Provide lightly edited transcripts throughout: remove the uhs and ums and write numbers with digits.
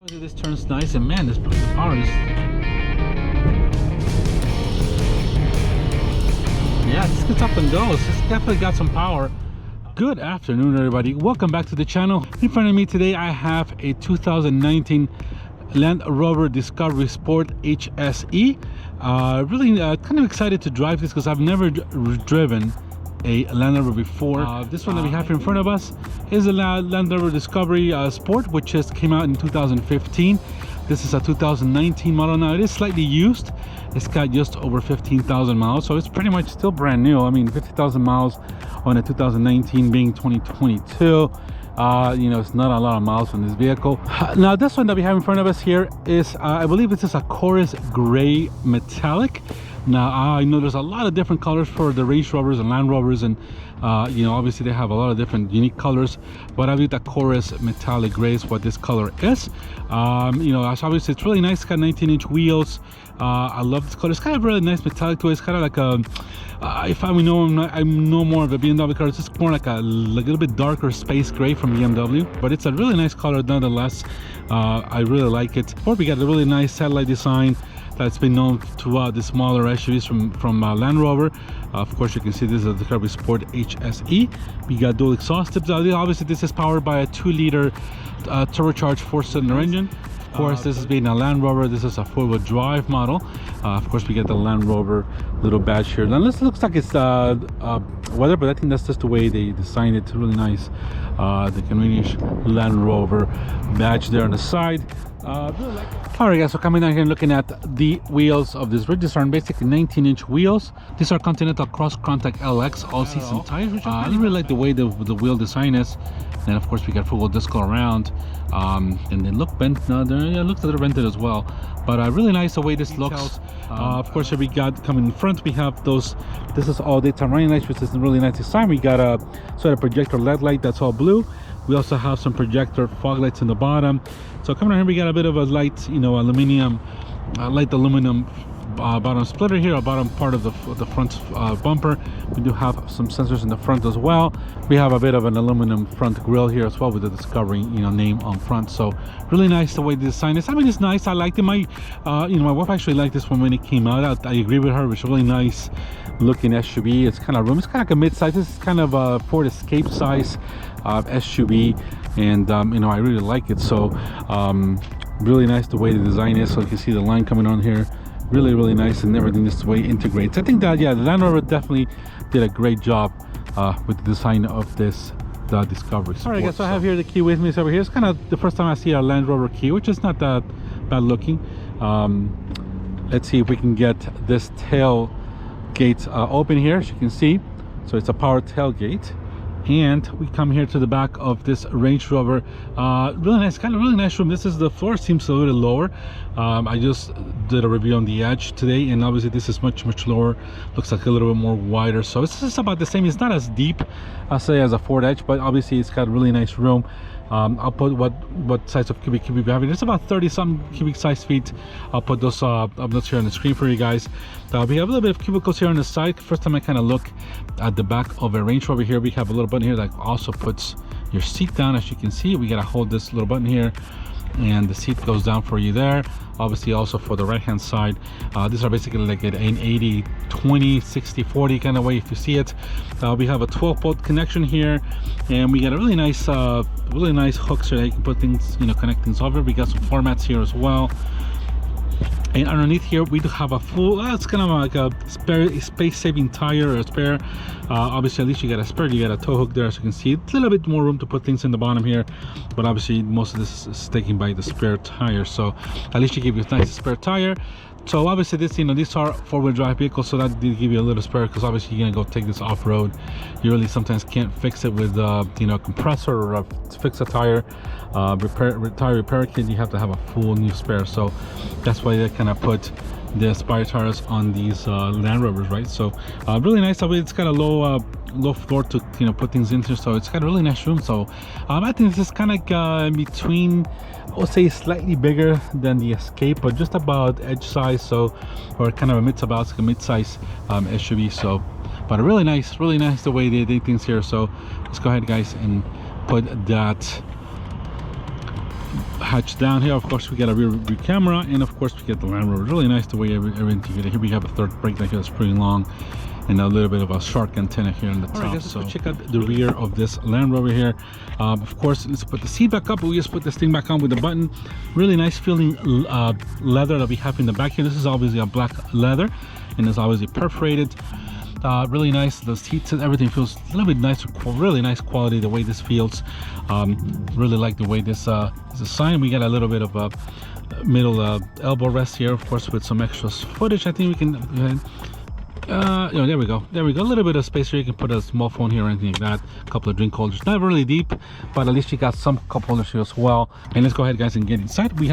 This turns nice, and man, this power is... Yeah, this gets up and goes. This definitely got some power. Good afternoon, everybody. Welcome back to the channel. In front of me today, I have a 2019 Land Rover Discovery Sport HSE. Really kind of excited to drive this because I've never driven a Land Rover before. This one that we have here in front of us is a Land Rover Discovery Sport, which just came out in 2015. This is a 2019 model. Now it is slightly used. It's got just over 15,000 miles, so it's pretty much still brand new. I mean, 50,000 miles on a 2019 being 2022. You know, it's not a lot of miles on this vehicle. Now this one that we have in front of us here is I believe this is a chorus gray metallic. Now I know there's a lot of different colors for the Range Rovers and Land Rovers, and you know, obviously they have a lot of different unique colors, but I believe that chorus metallic gray is what this color is. You know, obviously it's really nice. It's got 19-inch wheels. I love this color. It's kind of really nice metallic to it. It's kind of like a if I know, I'm no more of a BMW color. It's just more like a little bit darker space gray from BMW, but it's a really nice color nonetheless. I really like it. Or we got a really nice satellite design that's been known throughout the smaller SUVs from Land Rover. Of course, you can see this is a Discovery Sport HSE. We got dual exhaust tips. Obviously, this is powered by a 2-liter turbocharged 4-cylinder engine. Of course, this is being a Land Rover. This is a 4-wheel drive model. Of course, we get the Land Rover little badge here. Now this looks like it's weather, but I think that's just the way they designed it. It's really nice. The convenience Land Rover badge there on the side. Alright guys, so coming down here and looking at the wheels of this rig. These are basically 19-inch wheels. These are Continental Cross Contact LX all-season tires, which I really like the way the wheel design is. And of course we got full disc all around, and they look bent. Yeah, it looks a little bented as well, but really nice the way this looks. Of course, here we got coming in front, we have those. This is all daytime running lights, which is a really nice design. We got a sort of projector LED light that's all blue. We also have some projector fog lights in the bottom. So coming on here, we got a bit of a light, you know, light aluminum bottom splitter here, a bottom part of the front bumper. We do have some sensors in the front as well. We have a bit of an aluminum front grille here as well with the Discovery, you know, name on front. So really nice the way the design is. I mean, it's nice. I liked it. My you know, my wife actually liked this one when it came out. I agree with her. It's a really nice looking SUV. It's kind of room. It's kind of like a mid-size. This is kind of a Ford Escape size SUV, and you know, I really like it. So really nice the way the design is. So you can see the line coming on here. Really nice, and everything this way integrates. I think that, yeah, the Land Rover definitely did a great job with the design of this Discovery Sport. All right guys, so I have here the key with me. So over here, it's kind of the first time I see a Land Rover key, which is not that bad looking. Let's see if we can get this tailgate open here, as you can see. So it's a power tailgate. And we come here to the back of this Range Rover. Really nice, kind of really nice room. This is, the floor seems a little lower. I just did a review on the Edge today, and obviously this is much lower. Looks like a little bit more wider. So it's just about the same. It's not as deep, I'll say, as a Ford Edge, but obviously it's got a really nice room. I'll put what size of cubic we have. It's about 30-some cubic size feet. I'll put those uploads here on the screen for you guys. We have a little bit of cubicles here on the side. First time I kind of look at the back of a Range Rover here. We have a little button here that also puts your seat down. As you can see, we gotta hold this little button here, and the seat goes down for you there. Obviously also for the right hand side, these are basically like an 80-20 60-40 kind of way if you see it. We have a 12-volt connection here, and we got a really nice hooks here that you can put things, you know, connect things over. We got some floor mats here as well. And underneath here we do have a full, it's kind of like a spare space-saving tire, or a spare. Obviously, at least you got a spare, you got a tow hook there, as you can see. A little bit more room to put things in the bottom here, but obviously most of this is taken by the spare tire. So at least you give you a nice spare tire. So obviously this, you know, these are 4-wheel drive vehicles, so that did give you a little spare, because obviously you're gonna go take this off-road. You really sometimes can't fix it with you know, a compressor or fix a tire. Tire repair kit, you have to have a full new spare. So that's why they kind of put the Aspire tires on these Land Rovers, right? So really nice. It's got a low floor to, you know, put things into, so it's got a really nice room. So I think this is kind of like in between, I would say slightly bigger than the Escape, but just about edge size. So, or kind of a mid-size SUV. So, but really nice the way they did things here. So let's go ahead guys and put that hatch down here. Of course, we got a rear view camera, and of course we get the Land Rover. Really nice the way everything together. Here we have a third brake light here that's pretty long, and a little bit of a shark antenna here on the top. Guys, so check out the rear of this Land Rover here. Of course, let's put the seat back up. We just put this thing back on with the button. Really nice feeling leather that we have in the back here. This is obviously a black leather, and it's obviously perforated. Really nice. The seats and everything feels a little bit nicer, really nice quality the way this feels. Really like the way this is designed. We got a little bit of a middle elbow rest here, of course, with some extra footage. I think we can there we go, a little bit of space here. You can put a small phone here or anything like that. A couple of drink holders, not really deep, but at least you got some cup holders here as well. And let's go ahead, guys, and get inside. We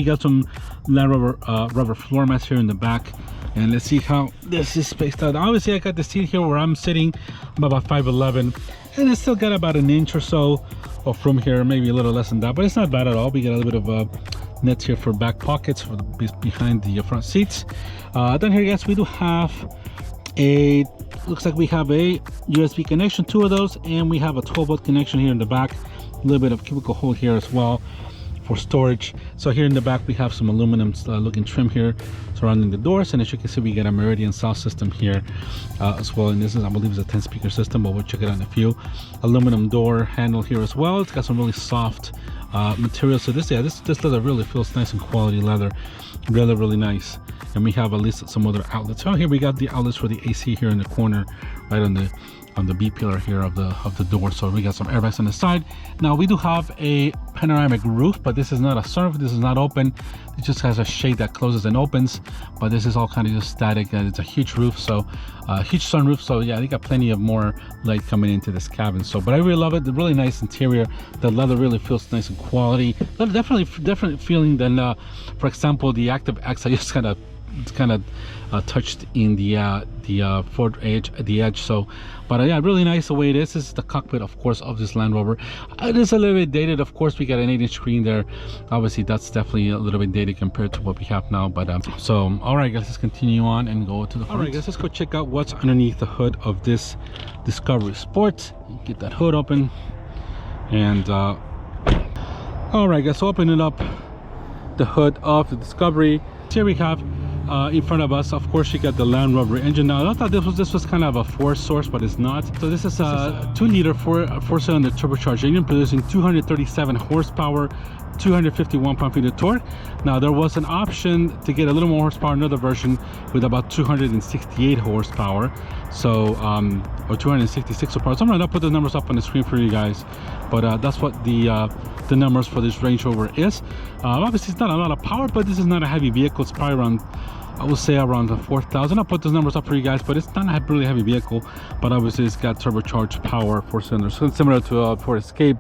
got some Land Rover rubber floor mats here in the back, and let's see how this is spaced out. Obviously I got the seat here where I'm sitting. I'm about 5'11", and it's still got about an inch or so of room here, maybe a little less than that, but it's not bad at all. We got a little bit of nets here for back pockets for behind the front seats. Then here, guys, we do have looks like we have a USB connection, 2 of those, and we have a 12-volt connection here in the back. A little bit of cubicle hole here as well for storage. So here in the back we have some aluminum looking trim here surrounding the doors, and as you can see we get a Meridian sound system here as well, and this is, I believe, is a 10 speaker system, but we'll check it out in a few. Aluminum door handle here as well. It's got some really soft material. So this leather really feels nice and quality leather, really nice. And we have at least some other outlets. So here we got the outlets for the AC here in the corner, right on the B pillar here of the door. So we got some airbags on the side. Now we do have a panoramic roof, but this is not a sunroof. This is not open. It just has a shade that closes and opens, but this is all kind of just static, and it's a huge roof, so huge sunroof. So yeah, they got plenty of more light coming into this cabin. So, but I really love it. The really nice interior. The leather really feels nice and quality. Definitely feeling than for example, the Active X. I just kind of touched in the Ford Edge at the edge. So, but yeah, really nice the way it is. This is the cockpit, of course, of this Land Rover. It is a little bit dated, of course. We got an 8-inch screen there. Obviously that's definitely a little bit dated compared to what we have now, but so all right, guys, let's continue on and go to the front. All right, guys, let's go check out what's underneath the hood of this Discovery Sport. Get that hood open, and all right, guys, so opening up the hood of the Discovery. Here we have in front of us, of course, you got the Land Rover engine. Now I thought this was kind of a force source, but it's not. So this is a 2-liter four-cylinder turbocharged engine producing 237 horsepower, 251 pound-feet of torque. Now there was an option to get a little more horsepower, another version with about 268 horsepower, so or 266 horsepower. So I'm gonna put the numbers up on the screen for you guys, but that's what the numbers for this Range Rover is. Obviously it's not a lot of power, but this is not a heavy vehicle. It's probably around, I will say, around 4,000. I'll put those numbers up for you guys, but it's not a really heavy vehicle. But obviously it's got turbocharged power, 4 cylinders, so it's similar to a Ford Escape,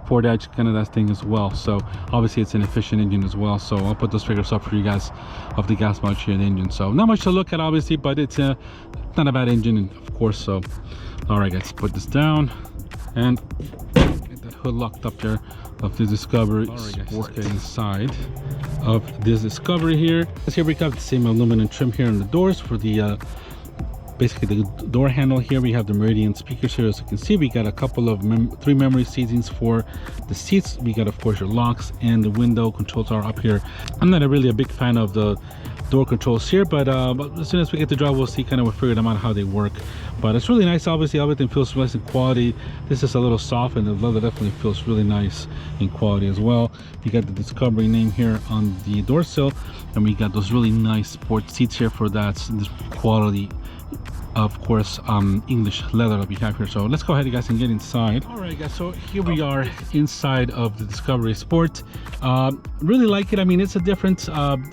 Ford Edge, kind of that thing as well. So obviously it's an efficient engine as well. So I'll put those figures up for you guys of the gas mileage here in the engine. So not much to look at, obviously, but it's not a bad engine, of course. So all right, guys, put this down and get that hood locked up there of the Discovery Sport. Let's get inside of this Discovery here. Here we have the same aluminum trim here on the doors for the basically the door handle. Here we have the Meridian speakers here. As you can see, we got a couple of 3 memory seatings for the seats. We got, of course, your locks, and the window controls are up here. I'm not really a big fan of the door controls here, but as soon as we get to drive, we'll see, kind of we'll figure them out how they work. But it's really nice. Obviously everything feels nice in quality. This is a little soft, and the leather definitely feels really nice in quality as well. You got the Discovery name here on the door sill, and we got those really nice sport seats here for that this quality, of course, English leather that we have here. So let's go ahead, guys, and get inside. All right, guys, so here we are inside of the Discovery Sport. Really like it. I mean, it's a different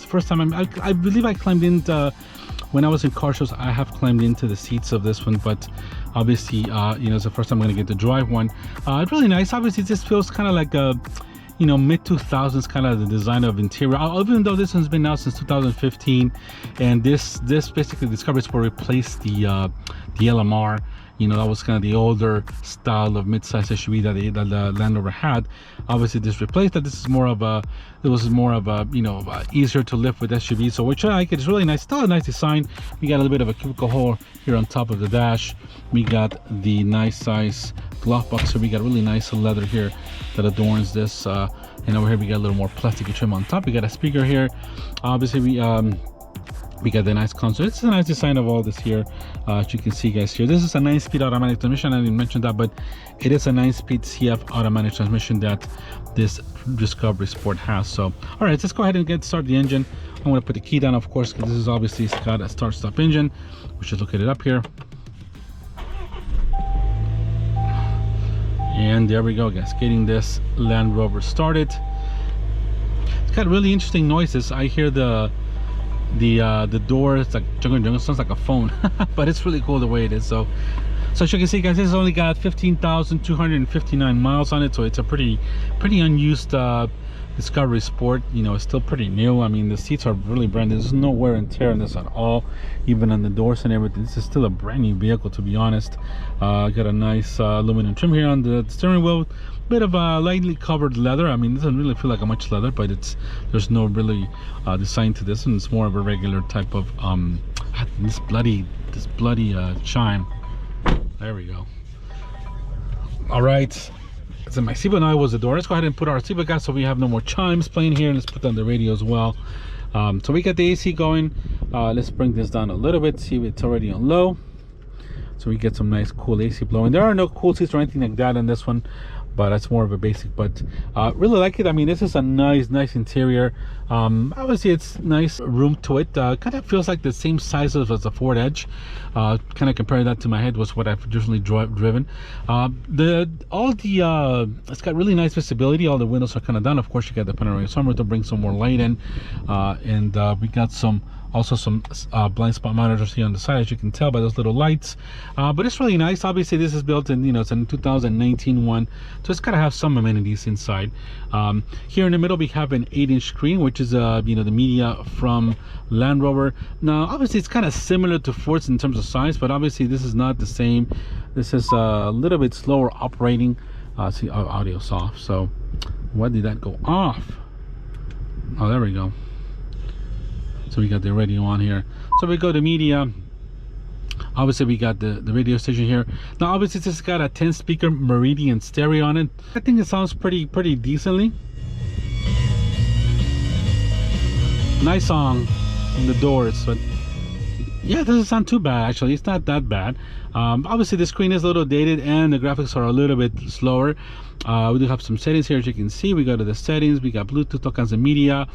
first time I believe I climbed in when I was in car shows. I have climbed into the seats of this one, but obviously you know, it's the first time I'm gonna get to drive one. Really nice. Obviously this feels kind of like a, you know, mid-2000s kind of the design of interior, even though this one's been out since 2015, and this basically Discovery Sport replaced the LMR. You know, that was kind of the older style of mid-size SUV that the Land Rover had. Obviously this replaced that. This is more of a, it was more of a, you know, easier to lift with SUV, so which I like. It's really nice, still a nice design. We got a little bit of a cubicle hole here on top of the dash. We got the nice size glove box, so we got really nice leather here that adorns this And over here we got a little more plastic trim on top. We got a speaker here. Obviously we got the nice console. It's a nice design of all this here. As you can see, guys, here, this is a 9-speed automatic transmission. I didn't mention that, but it is a 9-speed CF automatic transmission that this Discovery Sport has. So all right, let's go ahead and start the engine. I'm going to put the key down, of course, because this is obviously got a start-stop engine. We should look at it up here. And there we go, guys, getting this Land Rover started. It's got really interesting noises. I hear the door. It's like jungle, sounds like a phone. But it's really cool the way it is. So as you can see, guys, this has only got 15,259 miles on it, so it's a pretty unused Discovery Sport. You know, it's still pretty new. I mean, the seats are really brand new. There's no wear and tear on this at all, even on the doors and everything. This is still a brand new vehicle, to be honest. Got a nice aluminum trim here on the steering wheel. Bit of a lightly covered leather. I mean, it doesn't really feel like much leather, but there's no really design to this, and it's more of a regular type of this bloody chime. There we go. All right, so my seatbelt now was the door. Let's go ahead and put our seatbelt, guys, so we have no more chimes playing here. Let's put on the radio as well. So we got the AC going. Let's bring this down a little bit, see if it's already on low, so we get some nice cool AC blowing. There are no cool seats or anything like that in this one, but that's more of a basic. But really like it. I mean, this is a nice interior. Obviously it's nice room to it. Kind of feels like the same size as the Ford Edge. Kind of comparing that to my head was what I've traditionally driven. It's got really nice visibility. All the windows are kind of down. Of course, you got the panoramic sunroof to bring some more light in, and we got some blind spot monitors here on the side, as you can tell by those little lights. But it's really nice. Obviously this is built in, it's a 2019 one, so it's got to have some amenities inside. Here in the middle we have an 8-inch screen, which is the media from Land Rover. Now obviously it's kind of similar to Ford's in terms of size, but obviously this is not the same. This is a little bit slower operating. See, audio's off. So why did that go off? Oh, there we go. So we got the radio on here. So we go to media. Obviously we got the radio station here. Now obviously this has got a 10-speaker Meridian stereo on it. I think it sounds pretty decently. Nice song on the doors, but yeah, it doesn't sound too bad actually. It's not that bad. Obviously the screen is a little dated and the graphics are a little bit slower. We do have some settings here, as you can see. We go to the settings, we got Bluetooth, all kinds of media.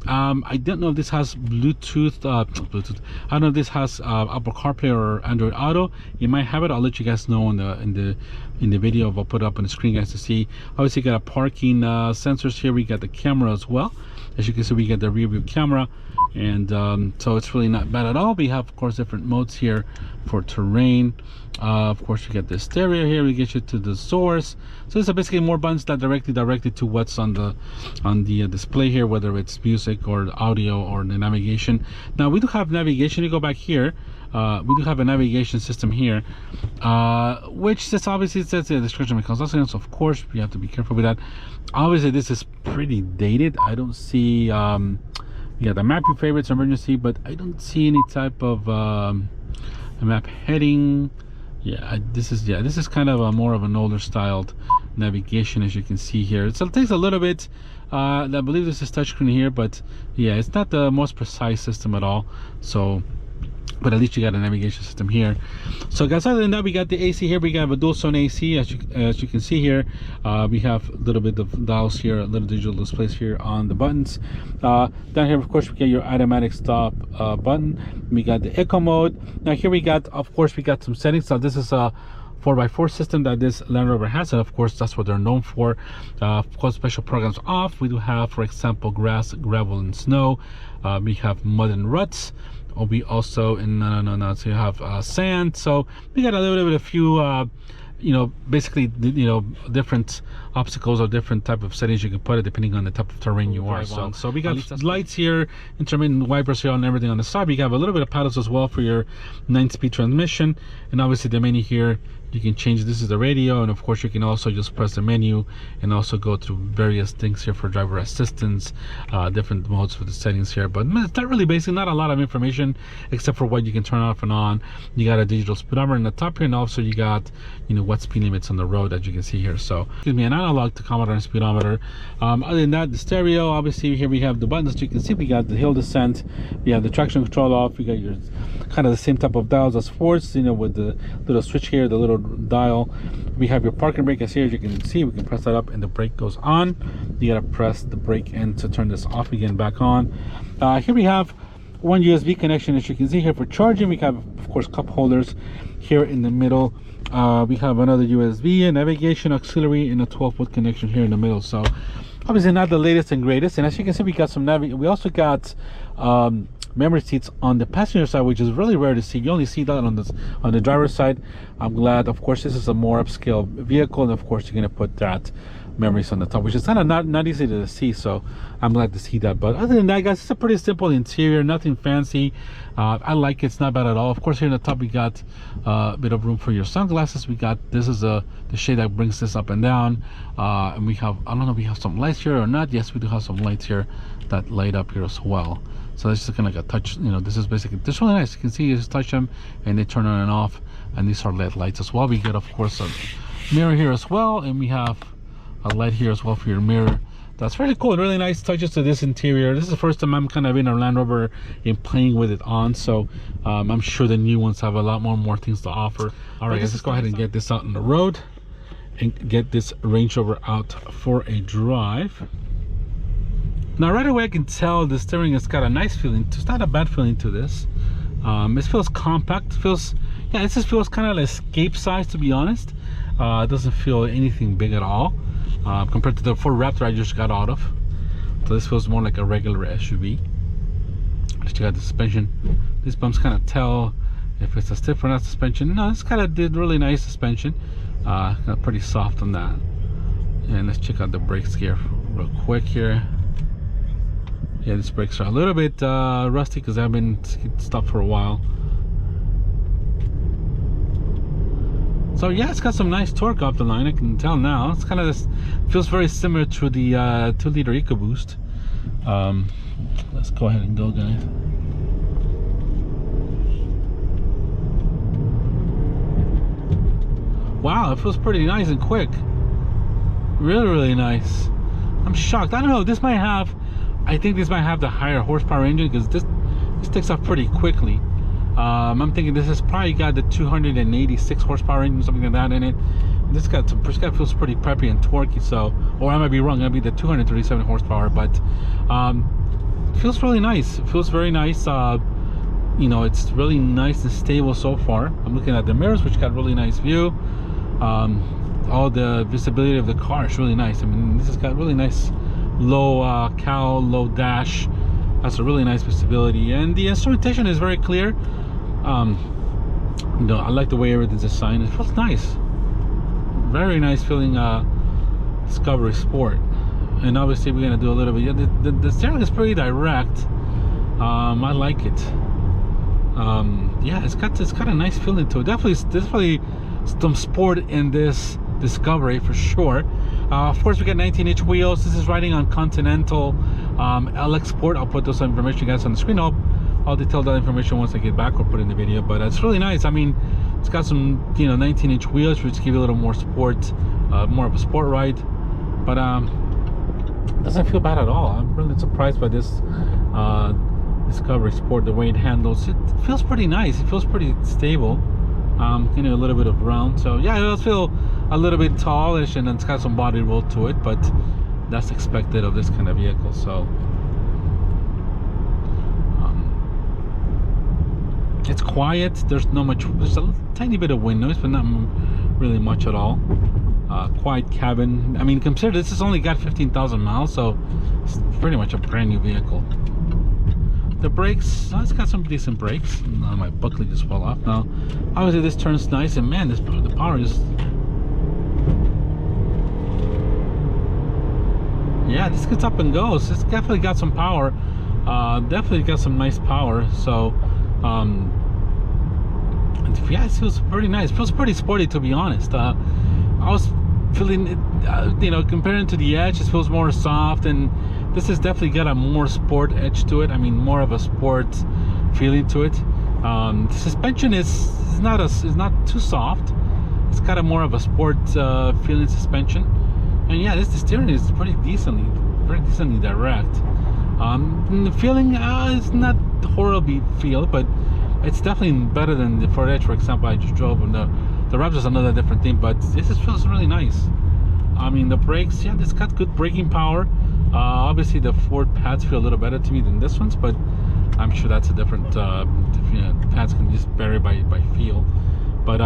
I don't know if this has Bluetooth. I don't know if this has Apple CarPlay or Android Auto. You might have it. I'll let you guys know in the video. I'll put it up on the screen, guys, to see. Obviously got a parking sensors here. We got the camera as well. As you can see, we get the rear view camera, and so it's really not bad at all. We have, of course, different modes here for terrain. Of course, we get the stereo here. We get you to the source. So it's basically more buttons that directed to what's on the display here, whether it's music or audio or the navigation. Now we do have navigation. You go back here. We do have a navigation system here, which says, obviously it says the description of consultants. So of course we have to be careful with that. Obviously this is pretty dated. I don't see yeah, the map your favorites, emergency, but I don't see any type of map heading. Yeah, this is kind of a more of an older styled navigation, as you can see here. So it takes a little bit. I believe this is touchscreen here, but yeah, it's not the most precise system at all. So, but at least you got a navigation system here. So guys, other than that, we got the AC here. We got a dual zone AC, as you can see here. We have a little bit of dials here, a little digital displays here on the buttons. Down here, of course, we get your automatic stop button. We got the eco mode. Now here we got, of course, we got some settings. So this is a 4x4 system that this Land Rover has, and of course that's what they're known for. Of course, special programs off. We do have, for example, grass, gravel, and snow. We have mud and ruts. We also so you have sand. So we got a little bit of few basically different obstacles or different type of settings you can put it depending on the type of terrain you are. So we got lights here, intermittent wipers here, and everything on the side. We have a little bit of paddles as well for your 9-speed transmission, and obviously the menu here. You can change, this is the radio, and of course you can also just press the menu and also go through various things here for driver assistance, different modes for the settings here. But it's not really basic, not a lot of information except for what you can turn off and on. You got a digital speedometer in the top here, and also you got, you know, what speed limits on the road, as you can see here. So excuse me, an analog tachometer and speedometer. Other than that, the stereo, obviously here we have the buttons. You can see we got the hill descent, we have the traction control off, we got your kind of the same type of dials as sports, you know, with the little switch here, the little dial. We have your parking brake, as here, as you can see, we can press that up and the brake goes on. You gotta press the brake in to turn this off again, back on. Here we have one USB connection, as you can see here, for charging. We have, of course, cup holders here in the middle. We have another USB, a navigation, auxiliary, and a 12-volt connection here in the middle. So obviously not the latest and greatest. And as you can see, we got some we also got memory seats on the passenger side, which is really rare to see. You only see that on the driver's side. I'm glad, of course, this is a more upscale vehicle, and of course you're going to put that memories on the top, which is kind of not easy to see, so I'm glad to see that. But other than that, guys, it's a pretty simple interior, nothing fancy. I like it, it's not bad at all. Of course, here in the top we got a bit of room for your sunglasses. We got, this is the shade that brings this up and down, and we have, I don't know if we have some lights here or not. Yes, we do have some lights here that light up here as well. So this is kind of like a touch, you know, this is basically, this is really nice. You can see you just touch them and they turn on and off, and these are LED lights as well. We get, of course, a mirror here as well, and we have a light here as well for your mirror. That's really cool, really nice touches to this interior. This is the first time I'm kind of in a Land Rover and playing with it on, so I'm sure the new ones have a lot more things to offer. All right, guys, let's go ahead and get this out on the road and get this Range Rover out for a drive. Now right away I can tell the steering has got a nice feeling. It's not a bad feeling to this. It feels compact. It feels, yeah, this just feels kind of like Escape size, to be honest. It doesn't feel anything big at all compared to the Ford Raptor I just got out of. So this feels more like a regular SUV. Let's check out the suspension. These bumps kind of tell if it's a stiff or not suspension. No, it's kind of did really nice suspension. Pretty soft on that. And let's check out the brakes here real quick here. Yeah, these brakes are a little bit rusty because I've been stopped for a while. So yeah, it's got some nice torque off the line. I can tell now. It's kind of this, feels very similar to the 2-liter EcoBoost. Let's go ahead and go, guys. Wow, it feels pretty nice and quick. Really nice. I'm shocked. I don't know. This might have, I think this might have the higher horsepower engine because this takes off pretty quickly. I'm thinking this has probably got the 286 horsepower engine, something like that in it. This got feels pretty preppy and torquey. So, or I might be wrong. It'll be the 237 horsepower, but it feels really nice. It feels very nice. You know, it's really nice and stable so far. I'm looking at the mirrors, which got really nice view. All the visibility of the car is really nice. I mean, this has got really nice low cowl, low dash. That's a really nice visibility, and the instrumentation is very clear. You know, I like the way everything's designed. It feels nice, very nice feeling. Discovery Sport, and obviously we're gonna do a little bit. Yeah, the steering is pretty direct. I like it. Yeah, it's got a nice feeling to it. Definitely some sport in this Discovery for sure. Of course, we got 19-inch wheels. This is riding on Continental LX Sport. I'll put those information, guys, on the screen. I'll detail that information once I get back or put in the video. But it's really nice. I mean, it's got some, you know, 19-inch wheels, which give you a little more sport, more of a sport ride. But it doesn't feel bad at all. I'm really surprised by this Discovery Sport, the way it handles. It feels pretty nice. It feels pretty stable. Getting a little bit of round, so yeah, it does feel a little bit tallish, and it's got some body roll to it, but that's expected of this kind of vehicle. So it's quiet. There's not much. There's a tiny bit of wind noise, but not really much at all. Quiet cabin. I mean, consider this has only got 15,000 miles, so it's pretty much a brand new vehicle. The brakes, it's got some decent brakes. My buckle just fell off. Now, obviously this turns nice, and man, the power is, yeah, this gets up and goes. It's definitely got some power. Definitely got some nice power. So yeah, it feels pretty nice. It feels pretty sporty, to be honest. I was feeling it, you know, comparing to the Edge, it feels more soft, and this has definitely got a more sport edge to it. I mean, more of a sport feeling to it. The suspension is not too soft. It's got a more of a sport feeling suspension, and yeah, the steering is pretty decently direct. The feeling is not horribly feel, but it's definitely better than the Ford Edge, for example, I just drove. And the Raptor's another different thing, but this just feels really nice. I mean, the brakes, yeah, it's got good braking power. Obviously, the Ford pads feel a little better to me than this one's, but I'm sure that's a different. You know, pads can just vary by feel, but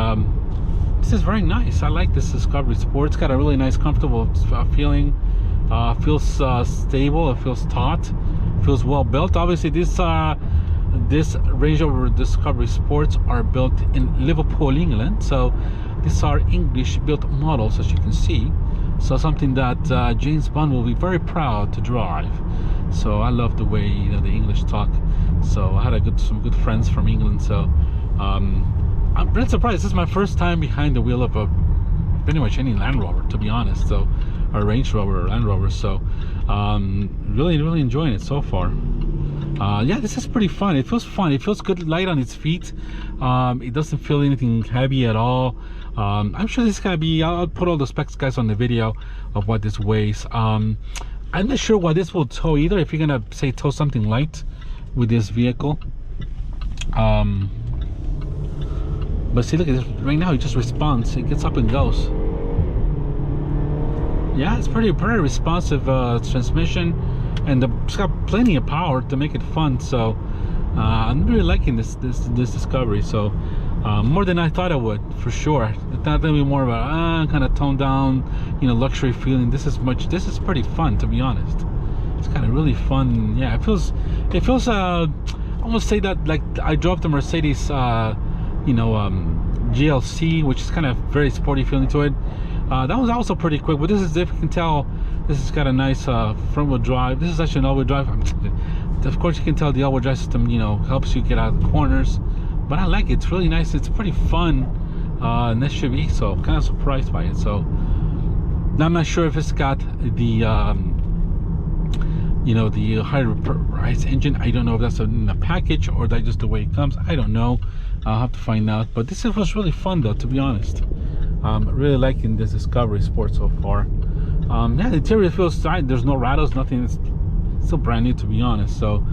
this is very nice. I like this Discovery Sport. It's got a really nice, comfortable feeling. Feels stable. It feels taut. Feels well built. Obviously, this Range Rover Discovery Sports are built in Liverpool, England. So these are English-built models, as you can see. So something that James Bond will be very proud to drive. So I love the way, you know, the English talk. So I had some good friends from England. So I'm pretty surprised. This is my first time behind the wheel of pretty much any Land Rover, to be honest. So, or Range Rover or Land Rover. So really enjoying it so far. Yeah, this is pretty fun. It feels fun. It feels good, light on its feet. It doesn't feel anything heavy at all. I'm sure this is gonna be, I'll put all the specs, guys, on the video of what this weighs. I'm not sure what this will tow either, if you're gonna say tow something light with this vehicle. But see, look at this. Right now it just responds. It gets up and goes. Yeah, it's pretty responsive transmission, and it's got plenty of power to make it fun. So I'm really liking this Discovery. So more than I thought I would, for sure. It's not gonna be more of a kind of toned down, you know, luxury feeling. This is pretty fun, to be honest. It's kind of really fun. Yeah, it feels I almost say that like I drove the Mercedes you know, GLC, which is kind of very sporty feeling to it. That was also pretty quick, but this is, if you can tell, this has got a nice front wheel drive. This is actually an all-wheel drive. Of course, you can tell the all-wheel drive system, you know, helps you get out of corners, but I like it. It's really nice. It's pretty fun, an SUV, so I'm kind of surprised by it. So now I'm not sure if it's got the you know, the higher rise engine. I don't know if that's in the package or that's just the way it comes. I don't know. I'll have to find out. But this was really fun, though, to be honest. Really liking this Discovery Sport so far. Yeah, the interior feels tight. There's no rattles, nothing. It's still brand new, to be honest. So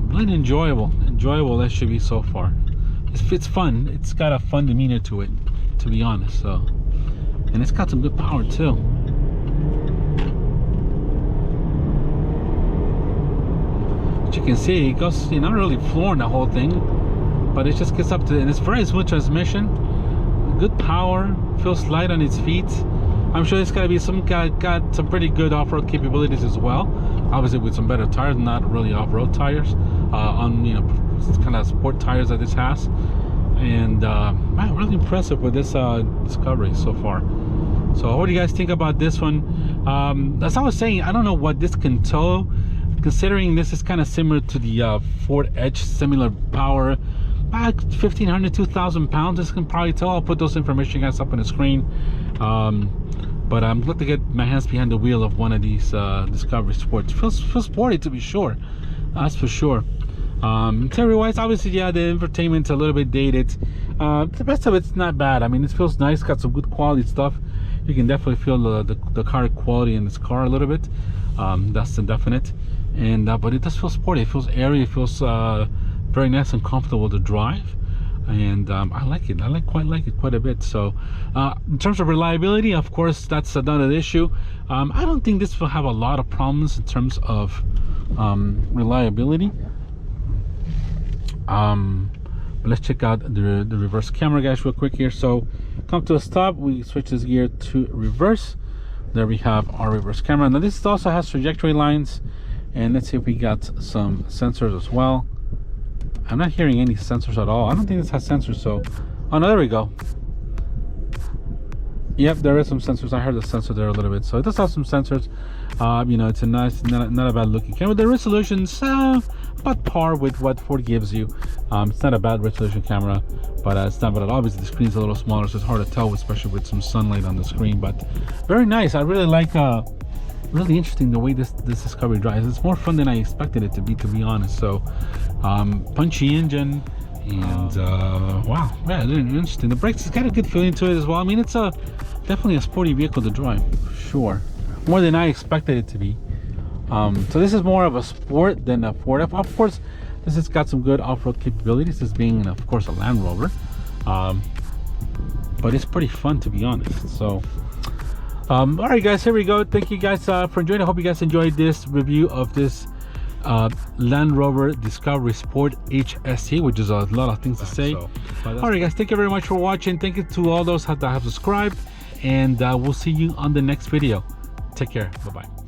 really enjoyable SUV so far. It's fun. It's got a fun demeanor to it, to be honest. So, and it's got some good power too. As you can see, it goes, you're not really flooring the whole thing, but it just gets up to, and it's very smooth transmission, good power, feels light on its feet. I'm sure it's got some pretty good off-road capabilities as well, obviously with some better tires, not really off-road tires, on, you know, kind of sport tires that this has. And man, really impressive with this Discovery so far. So what do you guys think about this one? As I was saying, I don't know what this can tow, considering this is kind of similar to the Ford Edge, similar power, about 1,500, 2,000 pounds. This can probably tow. I'll put those information guys up on the screen. But I'm glad to get my hands behind the wheel of one of these Discovery Sports. Feels sporty, to be sure. That's for sure. Interior wise, obviously, yeah, the infotainment's a little bit dated. The rest of it's not bad. I mean, it feels nice. Got some good quality stuff. You can definitely feel the car quality in this car a little bit. That's definite. And but it does feel sporty. It feels airy. It feels very nice and comfortable to drive. And I like it. I quite like it quite a bit. So in terms of reliability, of course, that's another issue. I don't think this will have a lot of problems in terms of reliability. But let's check out the reverse camera, guys, real quick here. So come to a stop, we switch this gear to reverse. There we have our reverse camera. Now this also has trajectory lines, and let's see if we got some sensors as well. I'm not hearing any sensors at all. I don't think this has sensors. So oh no, there we go. Yep, there is some sensors. I heard the sensor there a little bit. So it does have some sensors. You know, it's a nice, not a bad looking camera. The resolution's about par with what Ford gives you. It's not a bad resolution camera, but it's not bad. Obviously the screen's a little smaller, so it's hard to tell, especially with some sunlight on the screen. But very nice. I really like really interesting the way this Discovery drives. It's more fun than I expected it to be honest. So punchy engine, and wow, yeah, interesting. The brakes has got a good feeling to it as well. I mean, it's definitely a sporty vehicle to drive, sure, more than I expected it to be. So this is more of a sport than a Ford. Of course, this has got some good off-road capabilities, this being of course a Land Rover, but it's pretty fun to be honest. So all right guys, here we go. Thank you guys for joining. I hope you guys enjoyed this review of this Land Rover Discovery Sport HSE, which is a lot of things to say. All right guys, thank you very much for watching. Thank you to all those that have subscribed, and we'll see you on the next video. Take care. Bye bye.